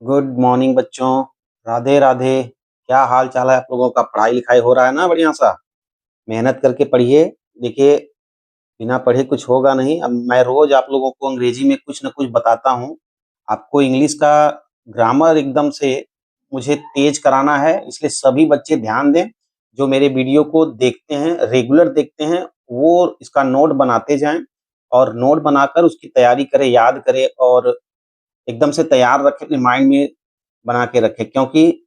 Good morning बच्चों। राधे राधे। क्या हाल चाल है आप लोगों का? पढ़ाई लिखाई हो रहा है ना बढ़िया सा? मेहनत करके पढ़िए। देखिए, बिना पढ़े कुछ होगा नहीं। अब मैं रोज आप लोगों को अंग्रेजी में कुछ न कुछ बताता हूँ। आपको इंग्लिश का ग्रामर एकदम से मुझे तेज कराना है, इसलिए सभी बच्चे ध्यान दें। जो मेरे वीडियो को देखते हैं, रेगुलर देखते हैं, वो इसका नोट बनाते जाएं और नोट बनाकर उसकी तैयारी करें, याद करें और एकदम से तैयार रखें, अपने माइंड में बना के रखें। क्योंकि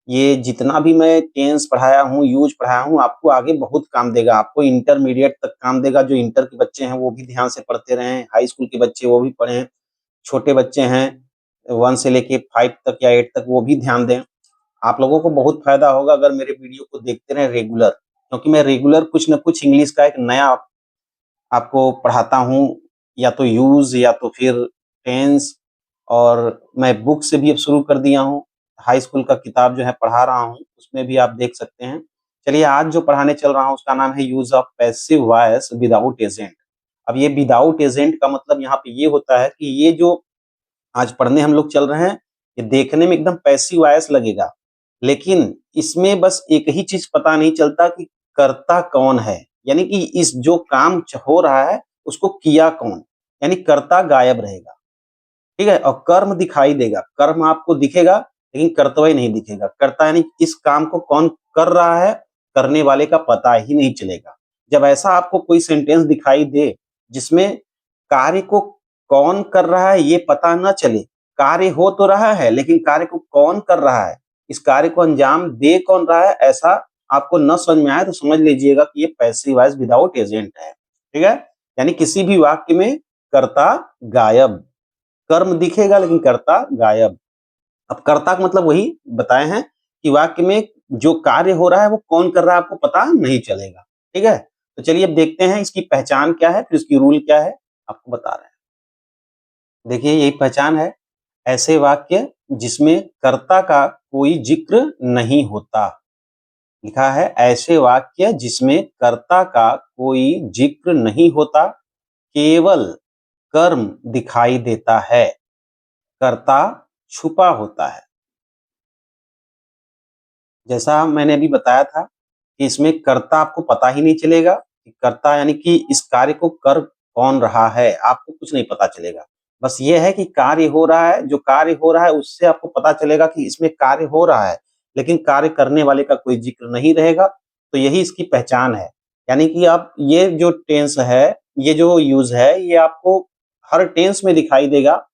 ये जितना भी मैं टेंस पढ़ाया हूँ, यूज पढ़ाया हूँ, आपको आगे बहुत काम देगा। आपको इंटरमीडिएट तक काम देगा। जो इंटर के बच्चे हैं वो भी ध्यान से पढ़ते रहें, हाई स्कूल के बच्चे वो भी पढ़ें, छोटे बच्चे हैं 1 से लेके 5 तक या 8 तक वो भी ध्यान दें। आप लोगों को बहुत फायदा होगा अगर मेरे वीडियो को देखते रहें रेगुलर, क्योंकि मैं रेगुलर कुछ न कुछ इंग्लिश का एक नया आपको पढ़ाता हूँ, या तो यूज या तो फिर टेंस। और मैं बुक से भी अब शुरू कर दिया हूँ। हाई स्कूल का किताब जो है पढ़ा रहा हूँ, उसमें भी आप देख सकते हैं। चलिए, आज जो पढ़ाने चल रहा हूँ उसका नाम है use of passive voice without agent. अब ये विदाउट एजेंट का मतलब यहाँ पे ये होता है कि ये जो आज पढ़ने हम लोग चल रहे हैं, ये देखने में एकदम पैसिव वॉइस लगेगा, लेकिन इसमें बस एक ही चीज पता नहीं चलता कि कर्ता कौन है। यानी कि इस जो काम हो रहा है उसको किया कौन, यानी कर्ता गायब रहेगा। ठीक है, और कर्म दिखाई देगा। कर्म आपको दिखेगा लेकिन कर्तव्य नहीं दिखेगा। कर्ता यानी इस काम को कौन कर रहा है, करने वाले का पता ही नहीं चलेगा। जब ऐसा आपको कोई सेंटेंस दिखाई दे जिसमें कार्य को कौन कर रहा है ये पता न चले, कार्य हो तो रहा है लेकिन कार्य को कौन कर रहा है, इस कार्य को अंजाम दे कौन रहा है, ऐसा आपको न समझ में आए तो समझ लीजिएगा कि ये पैसिव वॉइस विदाउट एजेंट है। ठीक है, यानी किसी भी वाक्य में कर्ता गायब, कर्म दिखेगा लेकिन कर्ता गायब। अब कर्ता का मतलब वही बताए हैं कि वाक्य में जो कार्य हो रहा है वो कौन कर रहा है आपको पता नहीं चलेगा। ठीक है, तो चलिए अब देखते हैं इसकी पहचान क्या है, फिर इसकी रूल क्या है, आपको बता रहे हैं। देखिए, यही पहचान है। ऐसे वाक्य जिसमें कर्ता का कोई जिक्र नहीं होता। लिखा है ऐसे वाक्य जिसमें कर्ता का कोई जिक्र नहीं होता, केवल कर्म दिखाई देता है, कर्ता छुपा होता है। जैसा मैंने अभी बताया था कि इसमें कर्ता आपको पता ही नहीं चलेगा कि कर्ता यानी कि इस कार्य को कर कौन रहा है, आपको कुछ नहीं पता चलेगा। बस ये है कि कार्य हो रहा है, जो कार्य हो रहा है उससे आपको पता चलेगा कि इसमें कार्य हो रहा है, लेकिन कार्य करने वाले का कोई जिक्र नहीं रहेगा। तो यही इसकी पहचान है। यानी कि आप ये जो टेंस है, ये जो यूज है, ये आपको हर टेंस में दिखाई देगा।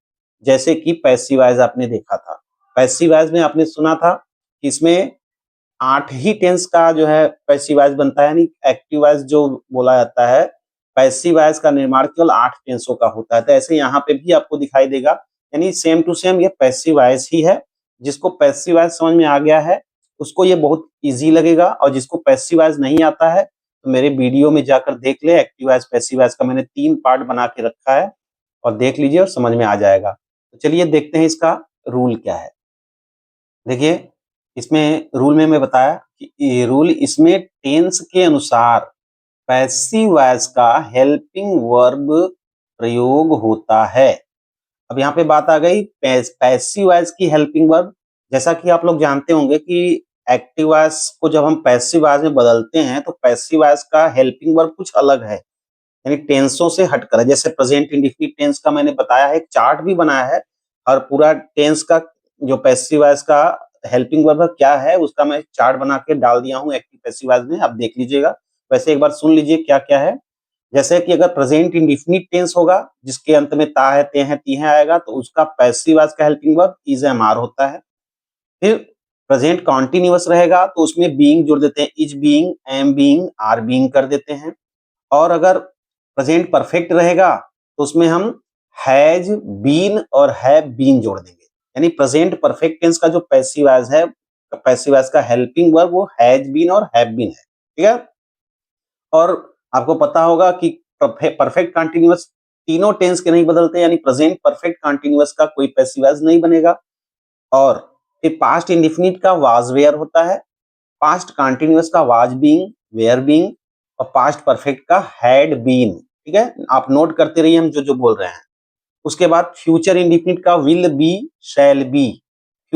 जैसे कि पैसिव वॉइस आपने देखा था, पैसिव वॉइस में आपने सुना था कि इसमें 8 ही टेंस का जो है पैसिव वॉइस बनता है, यानी एक्टिव वॉइस जो बोला जाता है, पैसिव वॉइस का निर्माण केवल 8 टेंसों का होता है। तो ऐसे यहाँ पे भी आपको दिखाई देगा, यानी सेम टू सेम ये पैसिव वॉइस ही है। जिसको पैसिव वॉइस समझ में आ गया है उसको ये बहुत इजी लगेगा, और जिसको पैसिव वॉइस नहीं आता है तो मेरे वीडियो में जाकर देख ले। एक्टिव वॉइस पैसिव वॉइस का मैंने 3 पार्ट बना के रखा है, और देख लीजिए और समझ में आ जाएगा। तो चलिए देखते हैं इसका रूल क्या है। देखिए, इसमें रूल में मैं बताया कि ये रूल इसमें टेंस के अनुसार पैसिव वॉइस का हेल्पिंग वर्ब प्रयोग होता है। अब यहाँ पे बात आ गई पैसिव वॉइस की हेल्पिंग वर्ब। जैसा कि आप लोग जानते होंगे कि एक्टिव वॉइस को जब हम पैसिव वॉइस में बदलते हैं तो पैसिव वॉइस का हेल्पिंग वर्ब कुछ अलग है, यानी टेंसों से हटकर है। जैसे प्रेजेंट इंडेफिनिट टेंस का मैंने बताया है, एक चार्ट भी बनाया है, और पूरा टेंस का जो पैसिव वॉइस का हेल्पिंग वर्ब क्या है उसका मैं चार्ट बना के डाल दिया हूँ एक्टिव पैसिव वॉइस में, आप देख लीजिएगा। वैसे एक बार सुन लीजिए क्या क्या है। जैसे कि अगर प्रेजेंट इंडेफिनिट टेंस होगा जिसके अंत में ता है, ते है, ती है आएगा, तो उसका पैसिव वॉइस का helping verb is am are होता है। फिर प्रेजेंट कॉन्टिन्यूअस रहेगा तो उसमें बीइंग जोड़ देते हैं, is being, am being, are being कर देते हैं। और अगर प्रेजेंट परफेक्ट रहेगा तो उसमें हम हैज बीन और हैव बीन जोड़ देंगे। यानी प्रेजेंट परफेक्ट टेंस का जो पैसिव वॉइस है, पैसिव वॉइस का हेल्पिंग वर्ब वो हैज बीन और हैव बीन है। ठीक है, और आपको पता होगा कि परफेक्ट कंटीन्यूअस तीनों टेंस के नहीं बदलते, यानी प्रेजेंट परफेक्ट कंटीन्यूअस का कोई पैसिव वॉइस नहीं बनेगा। और फिर पास्ट इंडेफिनिट का वाज वेयर होता है, पास्ट कंटीन्यूअस का वाज बीइंग, वेयर बीइंग, और पास्ट परफेक्ट का हैड बीन। ठीक है, आप नोट करते रहिए हम जो जो बोल रहे हैं। उसके बाद फ्यूचर इंडेफिनिट का will be, shall be,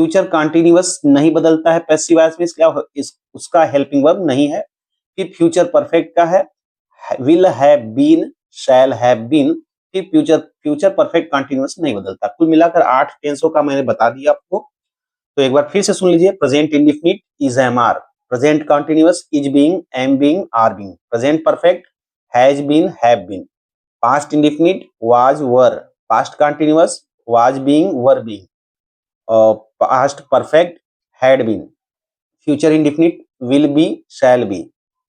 future continuous नहीं बदलता है पैसिव वॉइस में, उसका हेल्पिंग वर्ब नहीं है। फिर फ्यूचर परफेक्ट का है will have been, shall have been. फिर फ्यूचर परफेक्ट कंटिन्यूअस नहीं बदलता। कुल मिलाकर 8 टेंसों का मैंने बता दिया आपको। तो एक बार फिर से सुन लीजिए। Present indefinite is am are, present continuous is being, am being, are being, present perfect has been, have been, past indefinite was were, past continuous was being, were being, past perfect had been, future indefinite will be, shall be,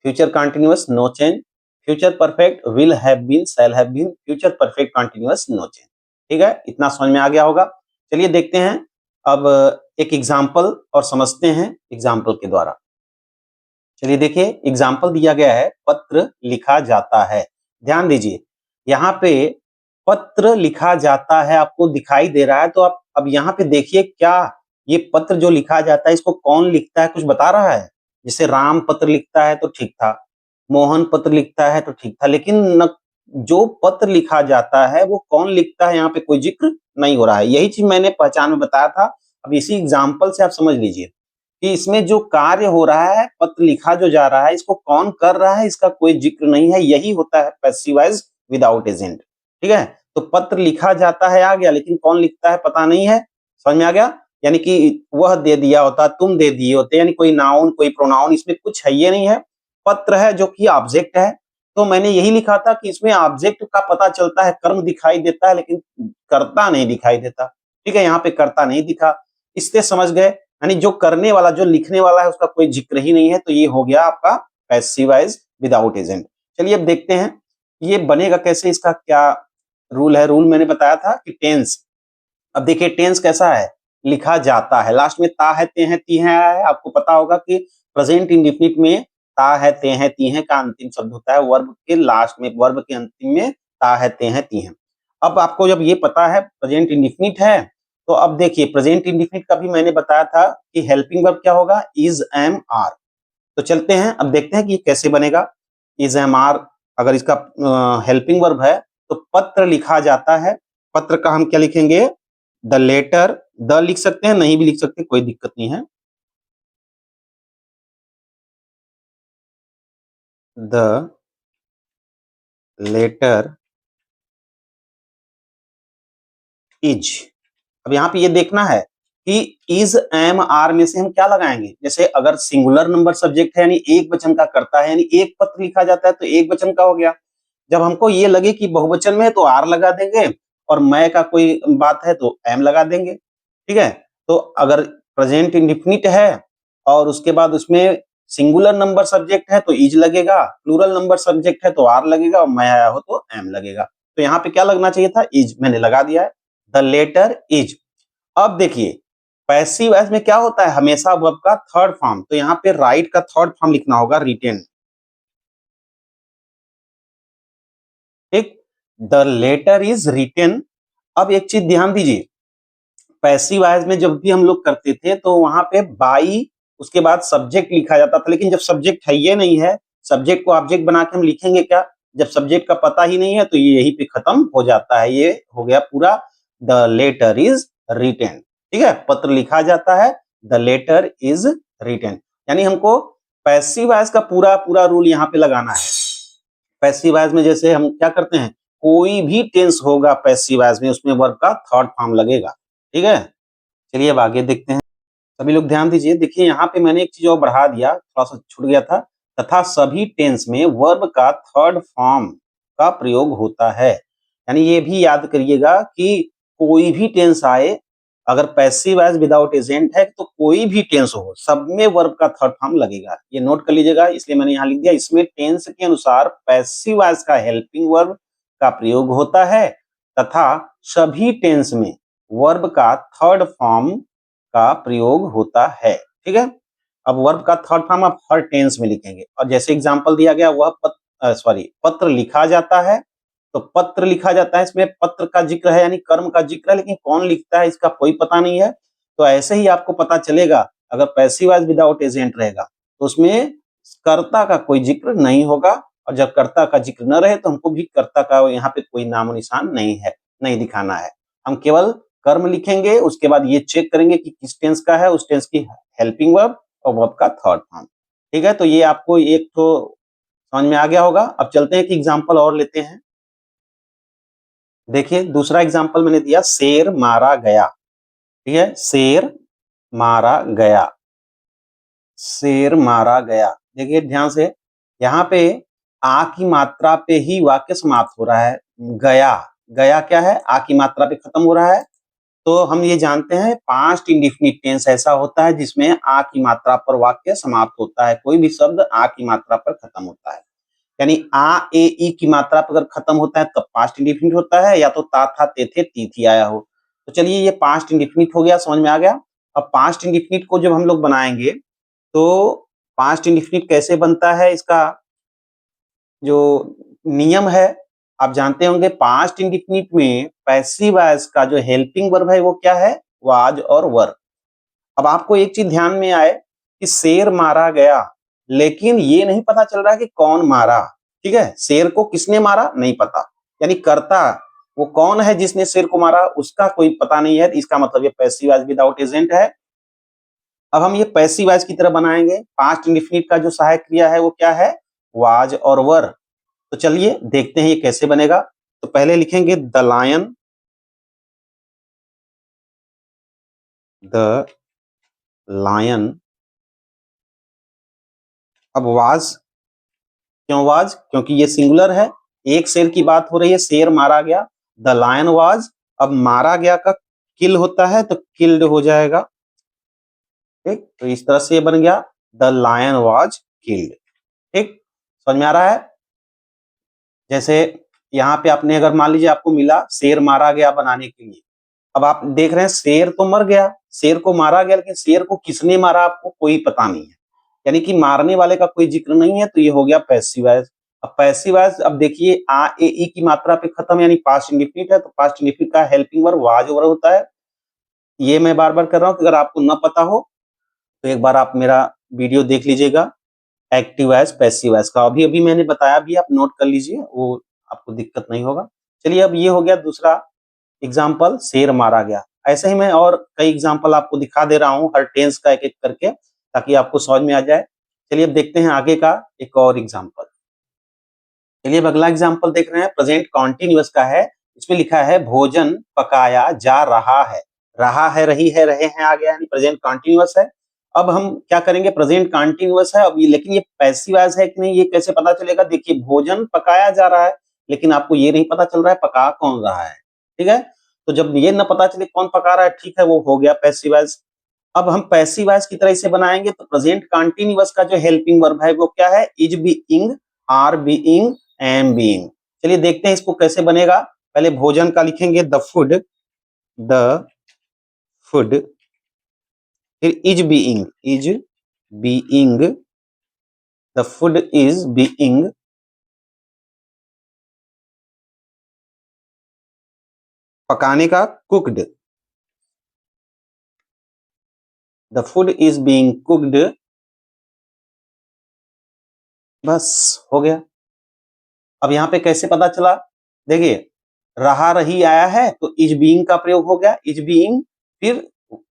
future continuous no change, future perfect will have been, shall have been, future perfect continuous no change. ठीक है, इतना समझ में आ गया होगा। चलिए देखते हैं अब एक एग्जाम्पल और समझते हैं एग्जाम्पल के द्वारा। चलिए देखिए, एग्जाम्पल दिया गया है पत्र लिखा जाता है। ध्यान दीजिए, यहाँ पे पत्र लिखा जाता है आपको दिखाई दे रहा है, तो आप अब यहाँ पे देखिए क्या ये पत्र जो लिखा जाता है इसको कौन लिखता है, कुछ बता रहा है। जैसे राम पत्र लिखता है तो ठीक था, मोहन पत्र लिखता है तो ठीक था, लेकिन न, जो पत्र लिखा जाता है वो कौन लिखता है यहाँ पे कोई जिक्र नहीं हो रहा है। यही चीज मैंने पहचान में बताया था। अब इसी एग्जाम्पल से आप समझ लीजिए कि इसमें जो कार्य हो रहा है, पत्र लिखा जो जा रहा है, इसको कौन कर रहा है इसका कोई जिक्र नहीं है। यही होता है पैसिव वॉइस विदाउट एजेंट। ठीक है, तो पत्र लिखा जाता है आ गया, लेकिन कौन लिखता है पता नहीं है। समझ में आ गया? यानी कि वह दे दिया होता, तुम दे दिए होते, यानी कोई नाउन कोई प्रोनाउन इसमें कुछ है ये नहीं है। पत्र है जो कि ऑब्जेक्ट है, तो मैंने यही लिखा था कि इसमें ऑब्जेक्ट का पता चलता है, कर्म दिखाई देता है लेकिन कर्ता नहीं दिखाई देता। ठीक है, यहाँ पे कर्ता नहीं दिखा, इससे समझ गए यानी जो करने वाला जो लिखने वाला है उसका कोई जिक्र ही नहीं है। तो ये हो गया आपका पैसिव वॉइस विदाउट एजेंट। चलिए अब देखते हैं ये बनेगा कैसे, इसका क्या रूल है। रूल मैंने बताया था कि टेंस। अब देखिए टेंस कैसा है, लिखा जाता है, लास्ट में ता है ते हैं ती हैं आया है। आपको पता होगा कि प्रेजेंट इंडेफिनिट में ता है ते हैं ती हैं का अंतिम शब्द होता है, वर्ब के लास्ट में, वर्ब के अंतिम में ता है ते हैं ती हैं। अब आपको जब ये पता है प्रेजेंट इंडेफिनिट है, तो अब देखिए प्रेजेंट इंडेफिनिट का भी मैंने बताया था कि हेल्पिंग वर्ब क्या होगा, इज एम आर। तो चलते हैं अब देखते हैं कि ये कैसे बनेगा। इज एम आर अगर इसका हेल्पिंग वर्ब है तो पत्र लिखा जाता है। पत्र का हम क्या लिखेंगे, द लेटर, द लिख सकते हैं नहीं भी लिख सकते कोई दिक्कत नहीं है। The letter is. अब यहाँ पे ये देखना है कि इज एम आर में से हम क्या लगाएंगे। जैसे अगर सिंगुलर नंबर सब्जेक्ट है यानी एक वचन का करता है, यानी एक पत्र लिखा जाता है तो एक वचन का हो गया। जब हमको ये लगे कि बहुवचन में है तो आर लगा देंगे, और मैं का कोई बात है तो एम लगा देंगे। ठीक है, तो अगर प्रेजेंट इंडेफिनिट है और उसके बाद उसमें सिंगुलर नंबर सब्जेक्ट है तो इज लगेगा, प्लूरल नंबर सब्जेक्ट है तो आर लगेगा, और मैं आया हो तो एम लगेगा। तो यहाँ पे क्या लगना चाहिए था, इज, मैंने लगा दिया है, द लेटर इज। अब देखिए पैसिव वॉइस में क्या होता है, हमेशा वर्ब का थर्ड फॉर्म, तो यहाँ पे राइट का थर्ड फॉर्म लिखना होगा रिटेन। ठीक, द लेटर इज रिटेन। अब एक चीज ध्यान दीजिए, पैसिव वॉइस में जब भी हम लोग करते थे तो वहां पे बाई उसके बाद सब्जेक्ट लिखा जाता था, लेकिन जब सब्जेक्ट है ये नहीं है, सब्जेक्ट को ऑब्जेक्ट बना के हम लिखेंगे क्या, जब सब्जेक्ट का पता ही नहीं है तो ये यहीं पे खत्म हो जाता है। ये हो गया पूरा, द लेटर इज रिटेन। ठीक है, पत्र लिखा जाता है, द लेटर इज रिटेन, यानी हमको पैसिव वॉइस का पूरा पूरा रूल यहाँ पे लगाना है। पैसिव वॉइस में जैसे हम क्या करते हैं, कोई भी टेंस होगा पैसिव वॉइस में उसमें वर्ब का थर्ड फॉर्म लगेगा। ठीक है, चलिए अब आगे देखते हैं। सभी लोग ध्यान दीजिए, देखिए यहाँ पे मैंने एक चीज और बढ़ा दिया, थोड़ा सा छूट गया था। तथा सभी टेंस में वर्ब का थर्ड फॉर्म का प्रयोग होता है। यानी ये भी याद करिएगा कि कोई भी टेंस आए, अगर पैसिव वॉइस विदाउट एजेंट है तो कोई भी टेंस हो, सब में वर्ब का थर्ड फॉर्म लगेगा। ये नोट कर लीजिएगा, इसलिए मैंने यहाँ लिख दिया। इसमें टेंस के अनुसार पैसिव वॉइस का हेल्पिंग वर्ब का प्रयोग होता है, तथा सभी टेंस में वर्ब का थर्ड फॉर्म का प्रयोग होता है। ठीक है, अब वर्ब का थर्ड फॉर्म आप हर टेंस में लिखेंगे। और जैसे एग्जांपल दिया गया वह पत्र लिखा जाता है, तो पत्र लिखा जाता है, इसमें पत्र का जिक्र है यानी कर्म का जिक्र है, लेकिन कौन लिखता है इसका कोई पता नहीं है। तो ऐसे ही आपको पता चलेगा अगर पैसिव वॉइस विदाउट एजेंट रहेगा तो उसमें कर्ता का कोई जिक्र नहीं होगा, और जब कर्ता का जिक्र न रहे तो हमको भी कर्ता का यहाँ पे कोई नामो निशान नहीं है, नहीं दिखाना है। हम केवल कर्म लिखेंगे, उसके बाद ये चेक करेंगे कि किस टेंस का है, उस टेंस की हेल्पिंग वर्ब और वर्ब का थर्ड फॉर्म। ठीक है, तो ये आपको एक तो समझ में आ गया होगा। अब चलते हैं कि एग्जाम्पल और लेते हैं। देखिए दूसरा एग्जाम्पल मैंने दिया, शेर मारा गया। ठीक है, शेर मारा गया, शेर मारा गया। देखिए ध्यान से, यहाँ पे आ की मात्रा पे ही वाक्य समाप्त हो रहा है। गया, गया क्या है, आ की मात्रा पे खत्म हो रहा है। तो हम ये जानते हैं पास्ट इंडिफिनिट टेंस ऐसा होता है जिसमें आ की मात्रा पर वाक्य समाप्त होता है। कोई भी शब्द आ की मात्रा पर खत्म होता है, यानी आ ए ई की मात्रा पर अगर खत्म होता है तब पास्ट इंडिफिनिट होता है, या तो ता था ते थे ती थी आया हो। तो चलिए ये पास्ट इंडिफिनिट हो गया, समझ में आ गया। अब पास्ट इंडिफिनिट को जब हम लोग बनाएंगे तो पास्ट इंडिफिनिट कैसे बनता है, इसका जो नियम है आप जानते होंगे। पास्ट इंडिफिनिट में पैसिव वॉइस का जो हेल्पिंग वर्ब है वो क्या है, वाज और वर। अब आपको एक चीज ध्यान में आए कि शेर मारा गया, लेकिन ये नहीं पता चल रहा है कि कौन मारा। ठीक है, शेर को किसने मारा नहीं पता, यानी कर्ता वो कौन है जिसने शेर को मारा उसका कोई पता नहीं है। इसका मतलब ये पैसिव वॉइस विदाउट एजेंट है। अब हम ये पैसिव वॉइस की तरह बनाएंगे। पास्ट इंडिफिनिट का जो सहायक क्रिया है वो क्या है, वाज और वर। तो चलिए देखते हैं ये कैसे बनेगा। तो पहले लिखेंगे द लायन, द लायन। अब वाज, क्यों वाज, क्योंकि ये सिंगुलर है, एक शेर की बात हो रही है, शेर मारा गया। द लायन वाज, अब मारा गया का किल होता है तो किल्ड हो जाएगा। ठीक, तो इस तरह से ये बन गया द लायन वाज किल्ड। ठीक, समझ में आ रहा है। जैसे यहाँ पे आपने अगर मान लीजिए आपको मिला शेर मारा गया बनाने के लिए, अब आप देख रहे हैं शेर तो मर गया, शेर को मारा गया, लेकिन शेर को किसने मारा आपको कोई पता नहीं है, यानी कि मारने वाले का कोई जिक्र नहीं है। तो ये हो गया पैसिव वॉइस। अब पैसिव वॉइस, अब देखिए आ ए ई की मात्रा पे खत्म, यानी पास्ट इंडिफिनिट है, तो पास्ट इंडिफिनिट का हेल्पिंग वर्ब वाज वर्ब होता है। ये मैं बार बार कर रहा हूँ कि अगर आपको न पता हो तो एक बार आप मेरा वीडियो देख लीजिएगा एक्टिव वॉइस पैसिव वॉइस का, अभी अभी मैंने बताया भी, आप नोट कर लीजिए, वो आपको दिक्कत नहीं होगा। चलिए अब ये हो गया दूसरा एग्जाम्पल, शेर मारा गया। ऐसे ही मैं और कई एग्जाम्पल आपको दिखा दे रहा हूँ हर टेंस का एक एक करके, ताकि आपको समझ में आ जाए। चलिए अब देखते हैं आगे का एक और एग्जाम्पल। चलिए अब अगला एग्जाम्पल देख रहे हैं, प्रेजेंट कॉन्टिन्यूअस का है। इसमें लिखा है भोजन पकाया जा रहा है। रहा है, रही है, रहे हैं आ गया, यानी प्रेजेंट कॉन्टिन्यूअस है। अब हम क्या करेंगे, प्रेजेंट कॉन्टिन्यूअस है अब ये, लेकिन ये पैसिव वॉइस है कि नहीं ये कैसे पता चलेगा। देखिए भोजन पकाया जा रहा है, लेकिन आपको ये नहीं पता चल रहा है पका कौन रहा है। ठीक है, तो जब ये न पता चले कौन पका रहा है, ठीक है, वो हो गया पैसिव वॉइस। अब हम पैसिव वॉइस की तरह इसे बनाएंगे, तो प्रेजेंट कंटीन्यूअस का जो हेल्पिंग वर्ब है वो क्या है, is being, are being, am being. चलिए देखते हैं इसको कैसे बनेगा। पहले भोजन का लिखेंगे द फूड, द फूड, फिर is being, is being, the food is being, पकाने का cooked, the food is being cooked. बस हो गया। अब यहाँ पे कैसे पता चला, देखिए रहा रही आया है तो इज बीइंग का प्रयोग हो गया, इज बीइंग, फिर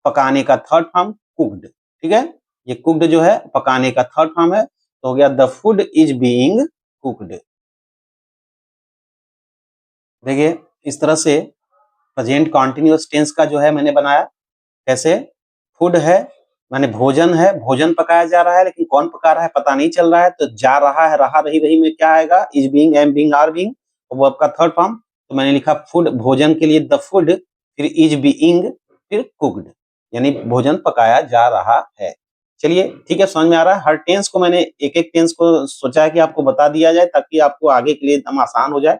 पकाने का थर्ड फॉर्म कुक्ड। ठीक है, ये कुक्ड जो है पकाने का थर्ड फॉर्म है, तो हो गया the food is being cooked. देखिए इस तरह से प्रेजेंट कॉन्टिन्यूअस टेंस का जो है मैंने बनाया। कैसे, फूड है माने भोजन है, भोजन पकाया जा रहा है, लेकिन कौन पका रहा है पता नहीं चल रहा है, तो जा रहा है, रहा रही रही में क्या आएगा, is being, am being, are being, वो आपका थर्ड फॉर्म। तो मैंने लिखा फूड, भोजन के लिए द फूड, फिर इज बीइंग, फिर कुक्ड, यानी भोजन पकाया जा रहा है। चलिए ठीक है, समझ में आ रहा है। हर टेंस को मैंने एक एक टेंस को सोचा है कि आपको बता दिया जाए ताकि आपको आगे के लिए एकदम आसान हो जाए।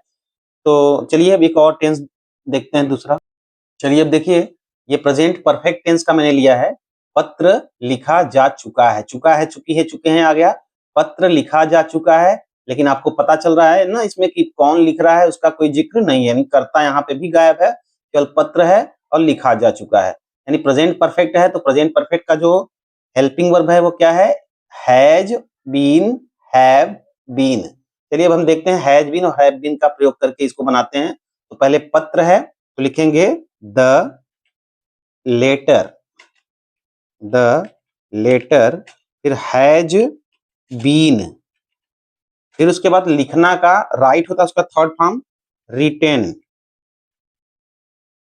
तो चलिए अब एक और टेंस देखते हैं दूसरा। चलिए अब देखिए, ये प्रेजेंट परफेक्ट टेंस का मैंने लिया है। पत्र लिखा जा चुका है, चुका है, चुकी है, चुके हैं आ गया। पत्र लिखा जा चुका है, लेकिन आपको पता चल रहा है ना इसमें कि कौन लिख रहा है, उसका कोई जिक्र नहीं है, यानी कर्ता यहाँ पे भी गायब है, केवल पत्र है और लिखा जा चुका है, यानी प्रेजेंट परफेक्ट है। तो प्रेजेंट परफेक्ट का जो हेल्पिंग वर्ब है वो क्या है, हैज बीन, हैव बीन। चलिए अब हम देखते हैं हैज बीन और हैव बीन का प्रयोग करके इसको बनाते हैं। तो पहले पत्र है तो लिखेंगे द लेटर, द लेटर, फिर हैज बीन, फिर उसके बाद लिखना का राइट होता है उसका third form written,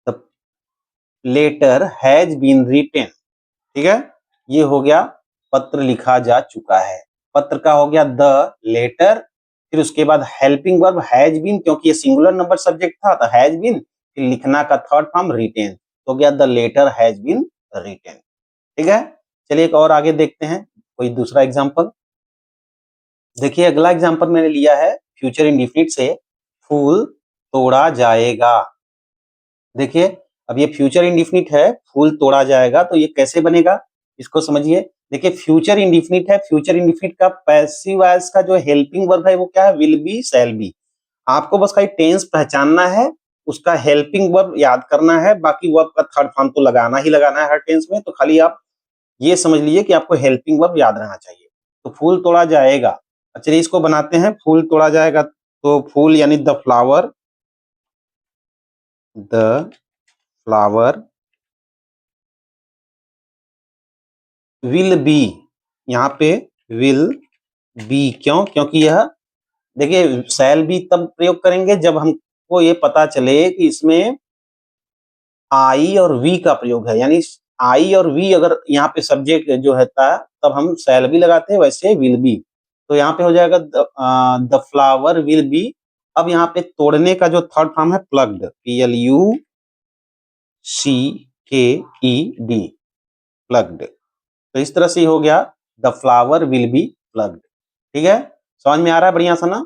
the letter has been written. ठीक है, ये हो गया पत्र लिखा जा चुका है। पत्र का हो गया द लेटर, फिर उसके बाद हेल्पिंग वर्ब हैज बीन, क्योंकि ये सिंगुलर नंबर सब्जेक्ट था तो हैज बीन, फिर लिखना का थर्ड फॉर्म रिटेन, तो गया the letter has been written. ठीक है, चलिए एक और आगे देखते हैं कोई दूसरा एग्जांपल। देखिए अगला एग्जांपल मैंने लिया है फ्यूचर इंडेफिनिट से, फूल तोड़ा जाएगा। देखिए अब ये फ्यूचर इंडेफिनिट है, फूल तोड़ा जाएगा, तो ये कैसे बनेगा इसको समझिए। देखिए फ्यूचर इंडेफिनिट है, फ्यूचर इंडेफिनिट का पैसिव वॉइस का जो हेल्पिंग वर्ब है वो क्या है, विल बी, शैल बी। आपको बस खाली टेंस पहचानना है, उसका हेल्पिंग वर्ब याद करना है, बाकी वर्ब का थर्ड फॉर्म तो लगाना ही लगाना है हर टेंस में। तो खाली आप ये समझ लीजिए कि आपको हेल्पिंग वर्ब याद रहना चाहिए। तो फूल तोड़ा जाएगा, चलिए इसको बनाते हैं, फूल तोड़ा जाएगा, तो फूल यानी the flower, the flower will B, यहाँ पे विल बी क्यों, क्योंकि यह देखिए शैल बी तब प्रयोग करेंगे जब हमको ये पता चले कि इसमें आई और वी का प्रयोग है, यानी आई और वी अगर यहाँ पे सब्जेक्ट जो है था तब हम शैल बी लगाते हैं, वैसे विल बी। तो यहाँ पे हो जाएगा द फ्लावर विल बी। अब यहाँ पे तोड़ने का जो थर्ड फॉर्म है प्लग्ड, PLUCKED, प्लग्ड। तो इस तरह से हो गया the flower will be plucked. ठीक है, समझ में आ रहा है बढ़िया सा ना।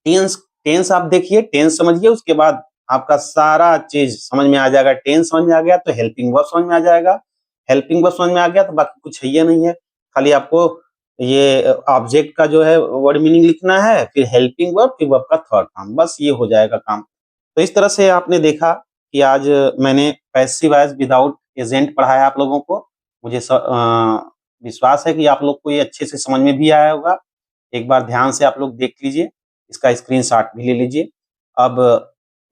टेंस, टेंस आप देखिए, टेंस समझिए, उसके बाद आपका सारा चीज समझ में आ जाएगा। टेंस समझ में आ गया तो हेल्पिंग वर्ब समझ में आ जाएगा, हेल्पिंग वर्ब समझ में आ गया तो बाकी कुछ है ही नहीं है, खाली आपको ये ऑब्जेक्ट का जो है वर्ड मीनिंग लिखना है, फिर हेल्पिंग वर्ब, फिर वर्ब का थर्ड फॉर्म, बस ये हो जाएगा काम। तो इस तरह से आपने देखा कि आज मैंने पैसिव वॉइस विदाउट एजेंट पढ़ाया आप लोगों को। मुझे विश्वास है कि आप लोग को ये अच्छे से समझ में भी आया होगा। एक बार ध्यान से आप लोग देख लीजिए, इसका स्क्रीनशॉट भी ले लीजिए। अब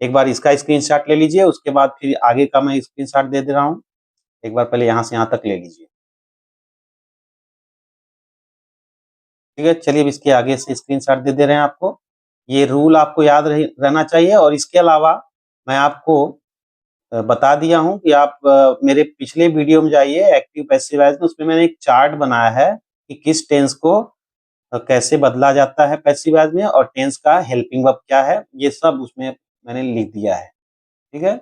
एक बार इसका स्क्रीनशॉट ले लीजिए, उसके बाद फिर आगे का मैं स्क्रीनशॉट दे रहा हूँ। एक बार पहले यहाँ से यहाँ तक ले लीजिए। ठीक है, चलिए अब इसके आगे से स्क्रीनशॉट दे रहे हैं आपको। ये रूल आपको याद रहना चाहिए, और इसके अलावा मैं आपको बता दिया हूँ कि आप मेरे पिछले वीडियो में जाइए एक्टिव पैसिव वॉइस में, उसमें मैंने एक चार्ट बनाया है कि किस टेंस को कैसे बदला जाता है पैसिव वॉइस में, और टेंस का हेल्पिंग वर्ब क्या है, ये सब उसमें मैंने लिख दिया है। ठीक है,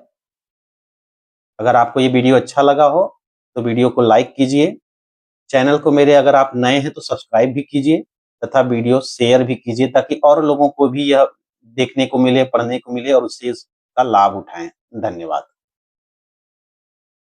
अगर आपको ये वीडियो अच्छा लगा हो तो वीडियो को लाइक कीजिए, चैनल को मेरे अगर आप नए हैं तो सब्सक्राइब भी कीजिए, तथा वीडियो शेयर भी कीजिए, ताकि और लोगों को भी यह देखने को मिले, पढ़ने को मिले और उससे इसका लाभ उठाएं। धन्यवाद।